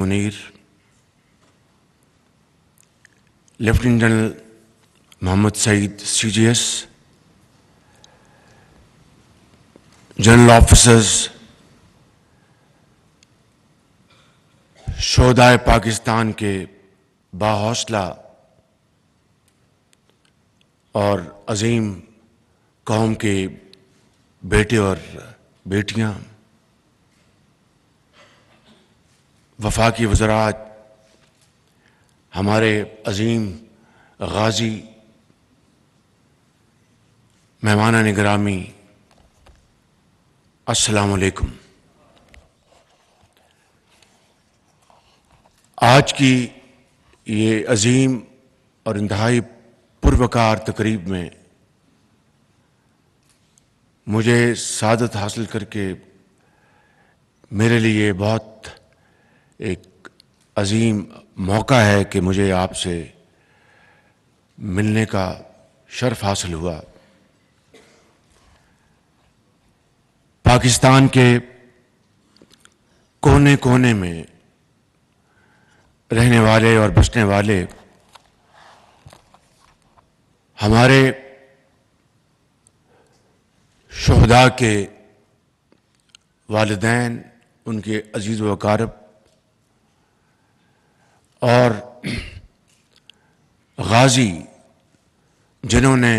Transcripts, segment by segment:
Munir, lieutenant general محمد سعید CGS، general officers, شہدائے Pakistan کے باحوصلہ اور عظیم قوم کے بیٹے اور بیٹیاں، وفاقی وزراء، ہمارے عظیم غازی، مہمانان گرامی، السلام علیکم۔ آج کی یہ عظیم اور انتہائی پروقار تقریب میں مجھے سعادت حاصل کر کے میرے لیے بہت ایک عظیم موقع ہے کہ مجھے آپ سے ملنے کا شرف حاصل ہوا۔ پاکستان کے کونے کونے میں رہنے والے اور بسنے والے ہمارے شہداء کے والدین، ان کے عزیز و اقارب اور غازی جنہوں نے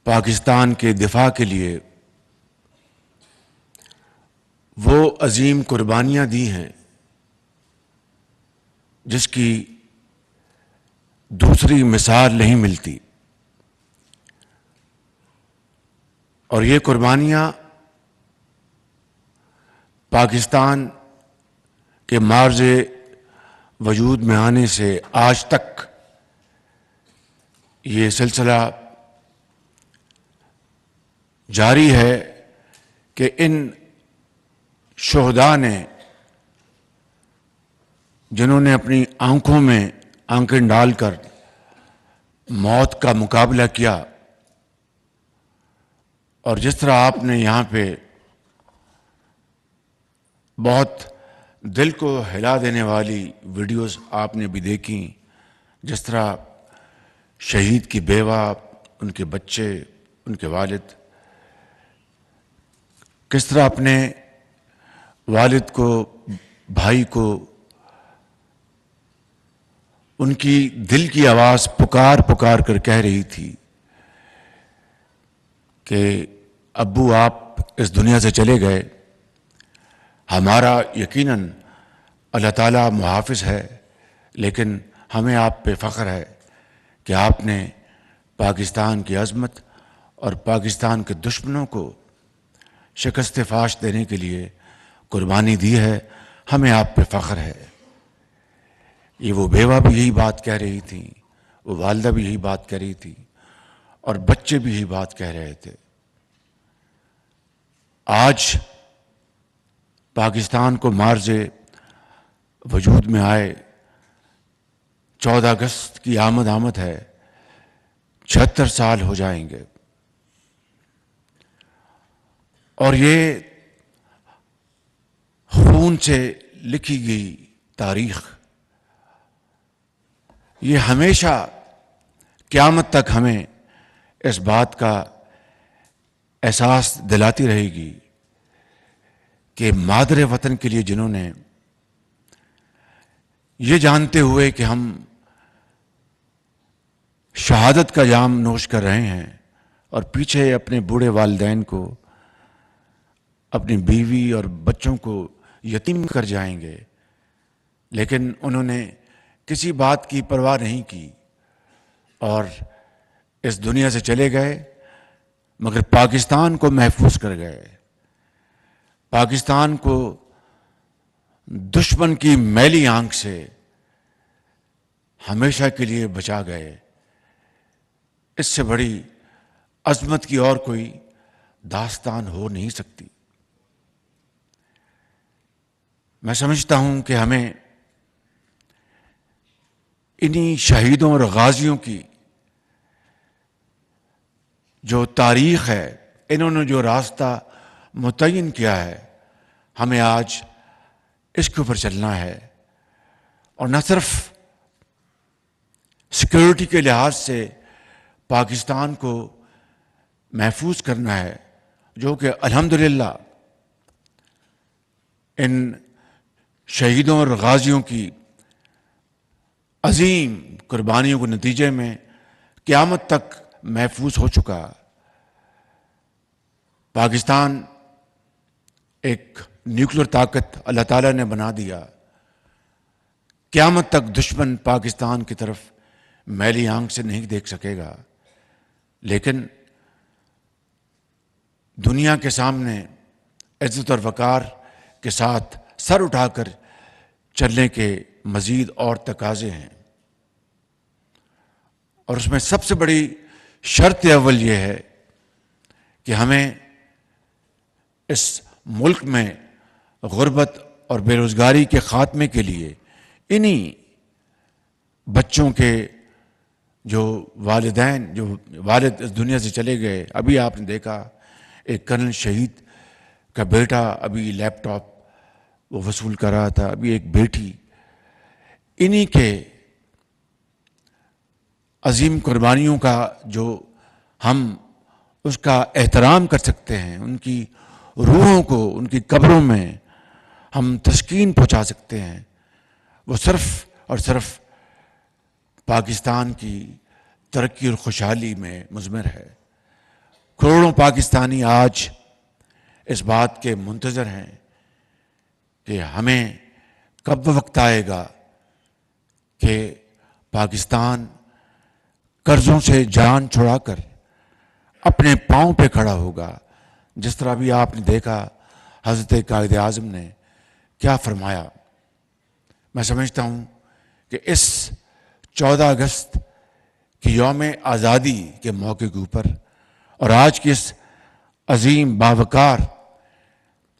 پاکستان کے دفاع کے لیے وہ عظیم قربانیاں دی ہیں جس کی دوسری مثال نہیں ملتی، اور یہ قربانیاں پاکستان کے معرض وجود میں آنے سے آج تک یہ سلسلہ جاری ہے کہ ان شہداء نے، جنہوں نے اپنی آنکھوں میں آنکھیں ڈال کر موت کا مقابلہ کیا، اور جس طرح آپ نے یہاں پہ بہت دل کو ہلا دینے والی ویڈیوز آپ نے بھی دیکھی، جس طرح شہید کی بیوہ، ان کے بچے، ان کے والد کس طرح اپنے والد کو، بھائی کو، ان کی دل کی آواز پکار پکار کر کہہ رہی تھی کہ ابو آپ اس دنیا سے چلے گئے، ہمارا یقیناً اللہ تعالیٰ محافظ ہے، لیکن ہمیں آپ پہ فخر ہے کہ آپ نے پاکستان کی عظمت اور پاکستان کے دشمنوں کو شکست فاش دینے کے لیے قربانی دی ہے، ہمیں آپ پہ فخر ہے۔ یہ وہ بیوہ بھی یہی بات کہہ رہی تھی، وہ والدہ بھی یہی بات کہہ رہی تھی، اور بچے بھی یہی بات کہہ رہے تھے۔ آج پاکستان کو معرض وجود میں آئے 14 اگست کی آمد ہے، 76 سال ہو جائیں گے، اور یہ خون سے لکھی گئی تاریخ یہ ہمیشہ قیامت تک ہمیں اس بات کا احساس دلاتی رہے گی کہ مادر وطن کے لیے جنہوں نے یہ جانتے ہوئے کہ ہم شہادت کا جام نوش کر رہے ہیں اور پیچھے اپنے بوڑھے والدین کو، اپنی بیوی اور بچوں کو یتیم کر جائیں گے، لیکن انہوں نے کسی بات کی پرواہ نہیں کی اور اس دنیا سے چلے گئے، مگر پاکستان کو محفوظ کر گئے، پاکستان کو دشمن کی میلی آنکھ سے ہمیشہ کے لیے بچا گئے۔ اس سے بڑی عظمت کی اور کوئی داستان ہو نہیں سکتی۔ میں سمجھتا ہوں کہ ہمیں انہی شہیدوں اور غازیوں کی جو تاریخ ہے، انہوں نے جو راستہ متعین کیا ہے، ہمیں آج اس کے اوپر چلنا ہے، اور نہ صرف سیکیورٹی کے لحاظ سے پاکستان کو محفوظ کرنا ہے، جو کہ الحمدللہ ان شہیدوں اور غازیوں کی عظیم قربانیوں کے نتیجے میں قیامت تک محفوظ ہو چکا۔ پاکستان ایک نیوکلیر طاقت اللہ تعالیٰ نے بنا دیا، قیامت تک دشمن پاکستان کی طرف میلی آنکھ سے نہیں دیکھ سکے گا، لیکن دنیا کے سامنے عزت اور وقار کے ساتھ سر اٹھا کر چلنے کے مزید اور تقاضے ہیں، اور اس میں سب سے بڑی شرط اول یہ ہے کہ ہمیں اس ملک میں غربت اور بے روزگاری کے خاتمے کے لیے انہی بچوں کے جو والدین، جو والد اس دنیا سے چلے گئے، ابھی آپ نے دیکھا ایک کرنل شہید کا بیٹا ابھی لیپ ٹاپ وہ وصول کر رہا تھا، ابھی ایک بیٹی، انہی کے عظیم قربانیوں کا جو ہم اس کا احترام کر سکتے ہیں، ان کی روحوں کو ان کی قبروں میں ہم تسکین پہنچا سکتے ہیں، وہ صرف اور صرف پاکستان کی ترقی اور خوشحالی میں مضمر ہے۔ کروڑوں پاکستانی آج اس بات کے منتظر ہیں کہ ہمیں کب وقت آئے گا کہ پاکستان قرضوں سے جان چھڑا کر اپنے پاؤں پہ کھڑا ہوگا، جس طرح بھی آپ نے دیکھا حضرت قائد اعظم نے کیا فرمایا۔ میں سمجھتا ہوں کہ اس 14 اگست کی یوم آزادی کے موقع کے اوپر اور آج کی اس عظیم باوقار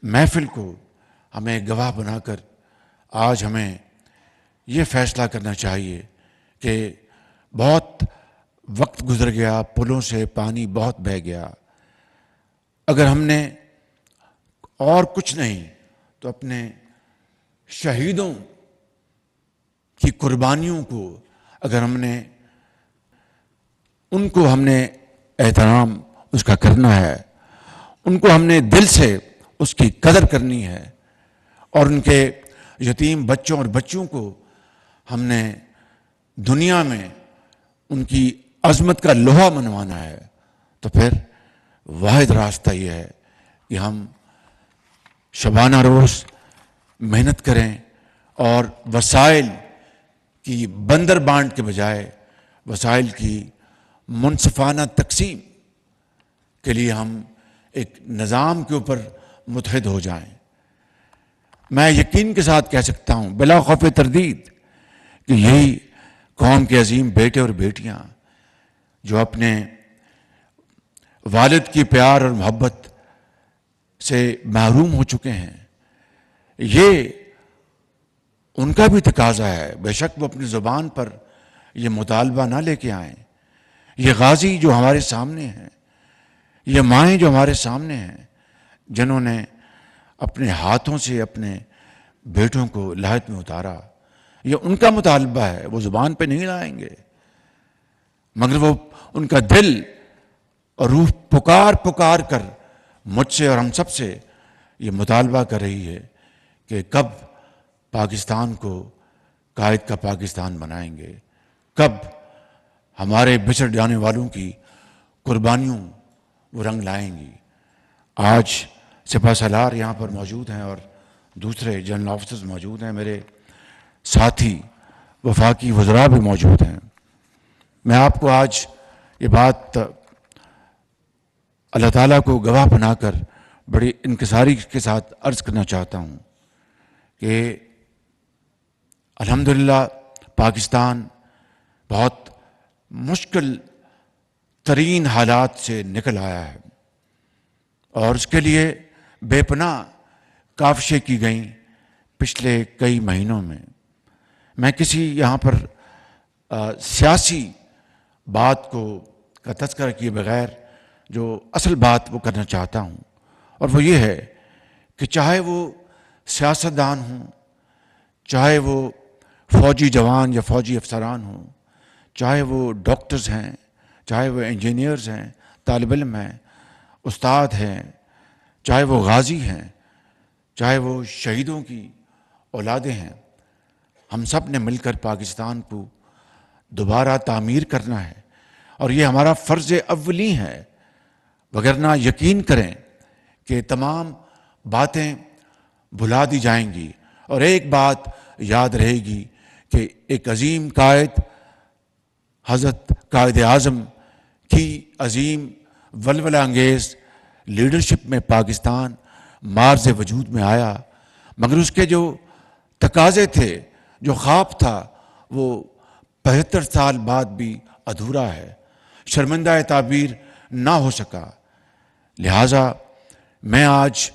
محفل کو ہمیں گواہ بنا کر آج ہمیں یہ فیصلہ کرنا چاہیے کہ بہت وقت گزر گیا، پلوں سے پانی بہت بہہ گیا، اگر ہم نے اور کچھ نہیں تو اپنے شہیدوں کی قربانیوں کو اگر ہم نے ان کو ہم نے احترام اس کا کرنا ہے، ان کو ہم نے دل سے اس کی قدر کرنی ہے، اور ان کے یتیم بچوں اور بچیوں کو ہم نے دنیا میں ان کی عظمت کا لوہا منوانا ہے، تو پھر واحد راستہ یہ ہے کہ ہم شبانہ روز محنت کریں اور وسائل کی بندر بانٹ کے بجائے وسائل کی منصفانہ تقسیم کے لیے ہم ایک نظام کے اوپر متحد ہو جائیں۔ میں یقین کے ساتھ کہہ سکتا ہوں بلا خوف تردید کہ یہی قوم کے عظیم بیٹے اور بیٹیاں جو اپنے والد کی پیار اور محبت سے محروم ہو چکے ہیں، یہ ان کا بھی تقاضا ہے۔ بے شک وہ اپنی زبان پر یہ مطالبہ نہ لے کے آئیں۔ یہ غازی جو ہمارے سامنے ہیں، یہ مائیں جو ہمارے سامنے ہیں، جنہوں نے اپنے ہاتھوں سے اپنے بیٹوں کو لہت میں اتارا، یہ ان کا مطالبہ ہے، وہ زبان پہ نہیں لائیں گے، مگر وہ ان کا دل اور روح پکار پکار کر مجھ سے اور ہم سب سے یہ مطالبہ کر رہی ہے کہ کب پاکستان کو قائد کا پاکستان بنائیں گے، کب ہمارے بچھڑ جانے والوں کی قربانیوں وہ رنگ لائیں گی۔ آج سپہ سالار یہاں پر موجود ہیں اور دوسرے جنرل آفیسرز موجود ہیں، میرے ساتھی وفاقی وزراء بھی موجود ہیں۔ میں آپ کو آج یہ بات اللہ تعالیٰ کو گواہ بنا کر بڑی انکساری کے ساتھ عرض کرنا چاہتا ہوں کہ الحمدللہ پاکستان بہت مشکل ترین حالات سے نکل آیا ہے، اور اس کے لیے بے پناہ کاوشیں کی گئیں پچھلے کئی مہینوں میں۔ میں کسی یہاں پر سیاسی بات کا تذکرہ کیے بغیر جو اصل بات وہ کرنا چاہتا ہوں، اور وہ یہ ہے کہ چاہے وہ سیاستدان ہوں چاہے وہ فوجی جوان یا فوجی افسران ہوں، چاہے وہ ڈاکٹرز ہیں، چاہے وہ انجینئرز ہیں، طالب علم ہیں، استاد ہیں، چاہے وہ غازی ہیں، چاہے وہ شہیدوں کی اولادیں ہیں، ہم سب نے مل کر پاکستان کو دوبارہ تعمیر کرنا ہے، اور یہ ہمارا فرض اولی ہے، وگرنہ یقین کریں کہ تمام باتیں بھلا دی جائیں گی، اور ایک بات یاد رہے گی کہ ایک عظیم قائد، حضرت قائد اعظم کی عظیم ولولہ انگیز لیڈرشپ میں پاکستان مارز وجود میں آیا، مگر اس کے جو تقاضے تھے، جو خواب تھا، وہ 75 سال بعد بھی ادھورا ہے، شرمندہ تعبیر نہ ہو سکا۔ لہٰذا میں آج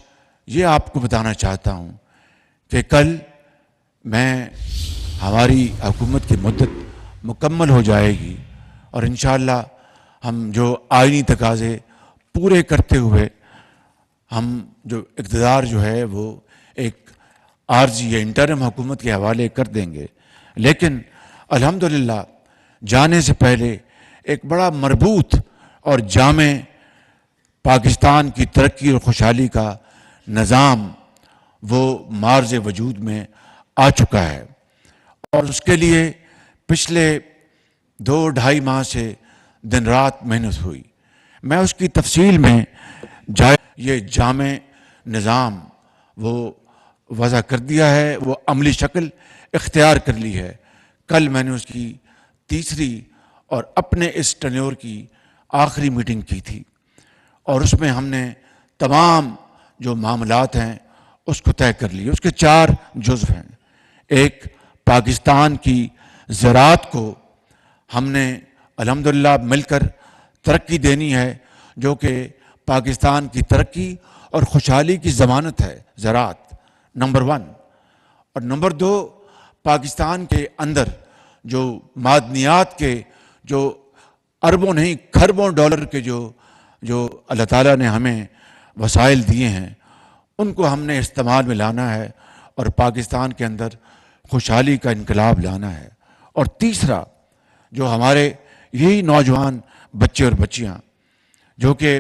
یہ آپ کو بتانا چاہتا ہوں کہ کل ہماری حکومت کی مدت مکمل ہو جائے گی، اور انشاءاللہ ہم جو آئینی تقاضے پورے کرتے ہوئے ہم جو اقتدار جو ہے وہ ایک عارضی یا انٹرم حکومت کے حوالے کر دیں گے، لیکن الحمدللہ جانے سے پہلے ایک بڑا مربوط اور جامع پاکستان کی ترقی اور خوشحالی کا نظام وہ مارز وجود میں آ چکا ہے، اور اس کے لیے پچھلے 2-2.5 ماہ سے دن رات محنت ہوئی۔ میں اس کی تفصیل میں یہ جامع نظام وہ وضع کر دیا ہے، وہ عملی شکل اختیار کر لی ہے۔ کل میں نے اس کی تیسری اور اپنے اس ٹینیور کی آخری میٹنگ کی تھی، اور اس میں ہم نے تمام جو معاملات ہیں اس کو طے کر لی۔ اس کے 4 جزو ہیں۔ ایک، پاکستان کی زراعت کو ہم نے الحمدللہ مل کر ترقی دینی ہے، جو کہ پاکستان کی ترقی اور خوشحالی کی ضمانت ہے، زراعت نمبر 1۔ اور نمبر 2، پاکستان کے اندر جو معدنیات کے جو اربوں نہیں کھربوں ڈالر کے جو اللہ تعالیٰ نے ہمیں وسائل دیے ہیں، ان کو ہم نے استعمال میں لانا ہے، اور پاکستان کے اندر خوشحالی کا انقلاب لانا ہے۔ اور تیسرا، جو ہمارے یہی نوجوان بچے اور بچیاں جو کہ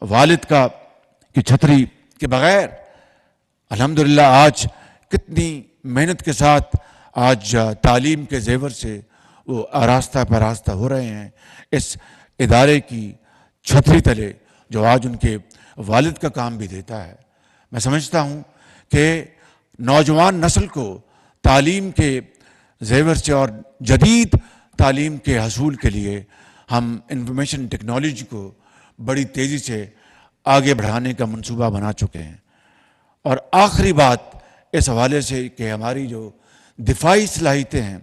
والد کی چھتری کے بغیر الحمدللہ آج کتنی محنت کے ساتھ آج تعلیم کے زیور سے وہ آراستہ پراستہ ہو رہے ہیں، اس ادارے کی چھتری تلے جو آج ان کے والد کا کام بھی دیتا ہے۔ میں سمجھتا ہوں کہ نوجوان نسل کو تعلیم کے زیور سے اور جدید تعلیم کے حصول کے لیے ہم انفارمیشن ٹیکنالوجی کو بڑی تیزی سے آگے بڑھانے کا منصوبہ بنا چکے ہیں۔ اور آخری بات اس حوالے سے کہ ہماری جو دفاعی صلاحیتیں ہیں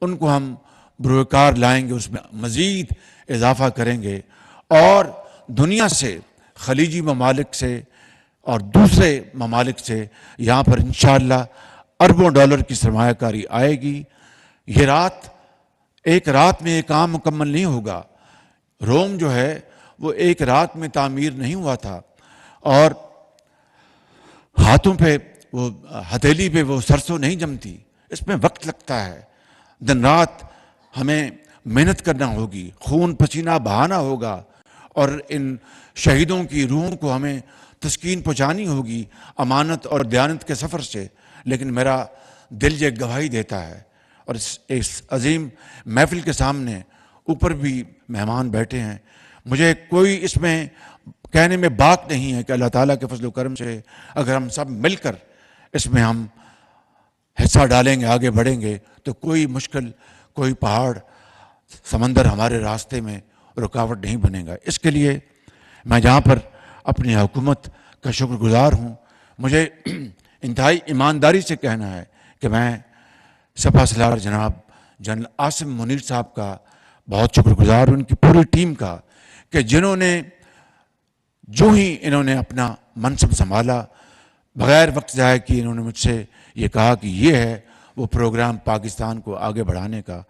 ان کو ہم بروکار لائیں گے، اس میں مزید اضافہ کریں گے، اور دنیا سے، خلیجی ممالک سے اور دوسرے ممالک سے یہاں پر انشاءاللہ اربوں ڈالر کی سرمایہ کاری آئے گی۔ یہ ایک رات میں یہ کام مکمل نہیں ہوگا۔ روم جو ہے وہ ایک رات میں تعمیر نہیں ہوا تھا، اور ہاتھوں پہ وہ ہتھیلی پہ وہ سرسوں نہیں جمتی، اس میں وقت لگتا ہے۔ دن رات ہمیں محنت کرنا ہوگی، خون پسینہ بہانا ہوگا، اور ان شہیدوں کی روحوں کو ہمیں تسکین پہنچانی ہوگی امانت اور دیانت کے سفر سے۔ لیکن میرا دل یہ گواہی دیتا ہے، اور اس عظیم محفل کے سامنے اوپر بھی مہمان بیٹھے ہیں، مجھے کوئی اس میں کہنے میں باک نہیں ہے کہ اللہ تعالیٰ کے فضل و کرم سے اگر ہم سب مل کر اس میں ہم حصہ ڈالیں گے، آگے بڑھیں گے، تو کوئی مشکل، کوئی پہاڑ، سمندر ہمارے راستے میں رکاوٹ نہیں بنے گا۔ اس کے لیے میں جہاں پر اپنی حکومت کا شکر گزار ہوں، مجھے انتہائی ایمانداری سے کہنا ہے کہ میں سپہ سالار جناب جنرل عاصم منیر صاحب کا بہت شکر گزار ہوں، ان کی پوری ٹیم کا، کہ جنہوں نے جو ہی انہوں نے اپنا منصب سنبھالا، بغیر وقت ضائع کیے انہوں نے مجھ سے یہ کہا کہ یہ ہے وہ پروگرام پاکستان کو آگے بڑھانے کا۔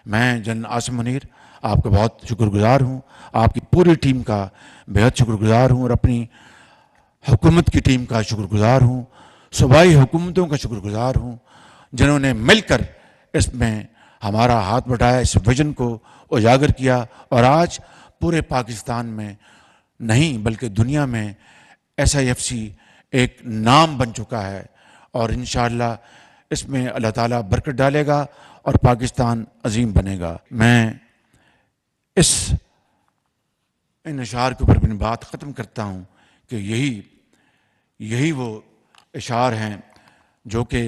میں جنرل عاصم منیر آپ کا بہت شکر گزار ہوں، آپ کی پوری ٹیم کا بہت شکر گزار ہوں، اور اپنی حکومت کی ٹیم کا شکر گزار ہوں، صوبائی حکومتوں کا شکر گزار ہوں، جنہوں نے مل کر اس میں ہمارا ہاتھ بٹایا، اس ویژن کو اجاگر کیا، اور آج پورے پاکستان میں نہیں بلکہ دنیا میں SIFC ایک نام بن چکا ہے، اور انشاءاللہ اس میں اللہ تعالیٰ برکت ڈالے گا اور پاکستان عظیم بنے گا۔ میں ان اشعار کے اوپر اپنی بات ختم کرتا ہوں کہ یہی وہ اشعار ہیں جو کہ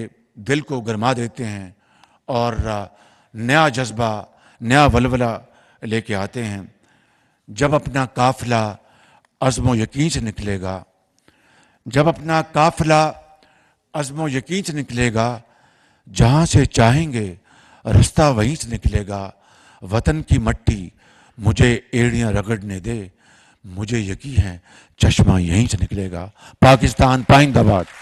دل کو گرما دیتے ہیں اور نیا جذبہ، نیا ولولہ لے کے آتے ہیں۔ جب اپنا قافلہ عزم و یقین سے نکلے گا، جب اپنا قافلہ عزم و یقین سے نکلے گا، جہاں سے چاہیں گے رستہ وہیں سے نکلے گا، وطن کی مٹی مجھے ایڑیاں رگڑنے دے، مجھے یقین ہے چشمہ یہیں سے نکلے گا۔ پاکستان پائندہ باد۔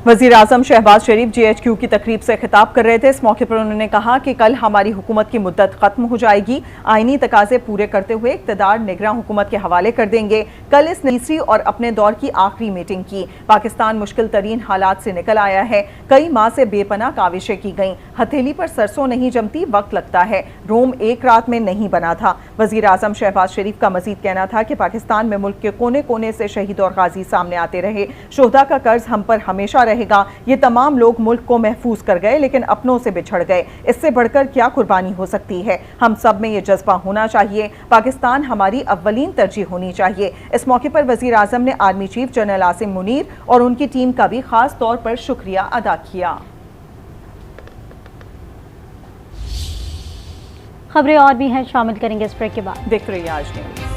وزیر اعظم شہباز شریف GHQ کی تقریب سے خطاب کر رہے تھے۔ اس موقع پر انہوں نے کہا کہ کل ہماری حکومت کی مدت ختم ہو جائے گی، آئینی تقاضے پورے کرتے ہوئے اقتدار نگراں حکومت کے حوالے کر دیں گے۔ کل اس تیسری اور اپنے دور کی آخری میٹنگ کی۔ پاکستان مشکل ترین حالات سے نکل آیا ہے، کئی ماہ سے بے پناہ کاوشیں کی گئیں، ہتھیلی پر سرسوں نہیں جمتی، وقت لگتا ہے، روم ایک رات میں نہیں بنا تھا۔ وزیر اعظم شہباز شریف کا مزید کہنا تھا کہ پاکستان میں ملک کے کونے کونے سے شہید اور غازی سامنے آتے رہے، شہداء کا قرض ہم پر ہمیشہ رہے گا۔ یہ تمام لوگ ملک کو محفوظ کر گئے لیکن اپنوں سے بچھڑ گئے، اس سے بڑھ کر کیا قربانی ہو سکتی ہے؟ ہم سب میں یہ جذبہ ہونا چاہیے، پاکستان ہماری اولین ترجیح ہونی چاہیے۔ اس موقع پر وزیر اعظم نے army chief general Asim Munir اور ان کی ٹیم کا بھی خاص طور پر شکریہ ادا کیا۔ خبریں اور بھی ہیں، شامل کریں گے اس بریک کے بعد۔ دیکھ رہیے آج نیوز۔